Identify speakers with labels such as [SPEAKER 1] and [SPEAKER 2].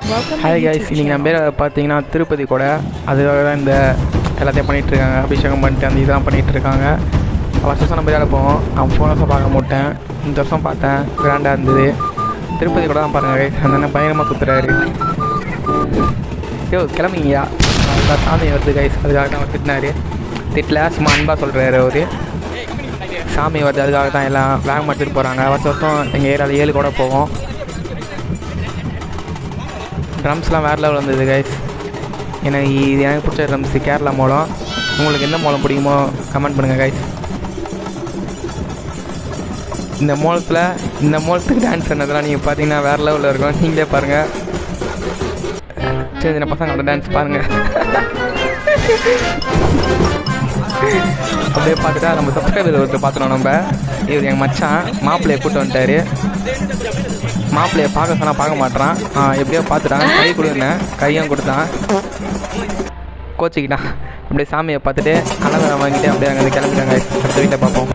[SPEAKER 1] Hi guys, நீங்கள் நம்ம பேர் பார்த்தீங்கன்னா திருப்பதி கூட அதுக்காக தான் இந்த எல்லாத்தையும் பண்ணிகிட்ருக்காங்க. அபிஷேகம் பண்ணிட்டு அந்த இதெல்லாம் பண்ணிகிட்ருக்காங்க. வருஷம் நம்ம வேலை போவோம். அவன் போன வருஷம் பார்க்க மாட்டேன், இந்த வருஷம் பார்த்தேன். கிராண்டாக இருந்தது. திருப்பதி கூட தான் பாருங்கள் கைஸ். அந்த அண்ணன் பயங்கரமாக சுற்றுறாரு. ஐயோ கிளம்பிங்கயா, அதுதான் சாமி வருது கைஸ். அதுக்காக தான் அவர் திட்டினார். திட்டல, சும்மா அன்பாக சொல்கிறாரு அவர். சாமி வருது, அதுக்காக தான் எல்லாம் வேகம் எடுத்துகிட்டு போகிறாங்க. வருஷம் எங்கள் ஏரியாவில் 7 கூட போவோம். ட்ரம்ஸ்லாம் வேறு லெவலில் வந்தது கைஸ். எனக்கு பிடிச்ச ட்ரம்ஸு கேரளா மோளம். உங்களுக்கு எந்த மோளம் பிடிக்குமோ கமெண்ட் பண்ணுங்கள் கைஸ். இந்த மோளத்துக்கு டான்ஸ் பண்ணதெல்லாம் நீங்கள் பார்த்தீங்கன்னா வேறு லெவலில் இருக்கும். நீங்களே பாருங்கள். சின்ன சின்ன பசங்களோட டான்ஸ் பாருங்கள். அப்படியே பார்த்துட்டா நம்ம சப்ஸ்கிரைபர் ஒருத்தர் பார்த்துட்டோம். நம்ம இவர் எங்கள் மச்சான் மாப்பிள்ளையை கூப்பிட்டு வந்துட்டார். மாப்பிள்ளையை பார்க்க சொன்னால் பார்க்க மாட்டேறான். எப்படியோ பார்த்துட்டான். கை கொடுன்னேன், கையும் கொடுத்தான். கோச்சிக்கிட்டான். அப்படியே சாமியை பார்த்துட்டு அன்னதானம் வாங்கிட்டு அப்படியே அங்கே கிளம்பிட்டாங்க. அடுத்த வீட்டை பார்ப்போம்.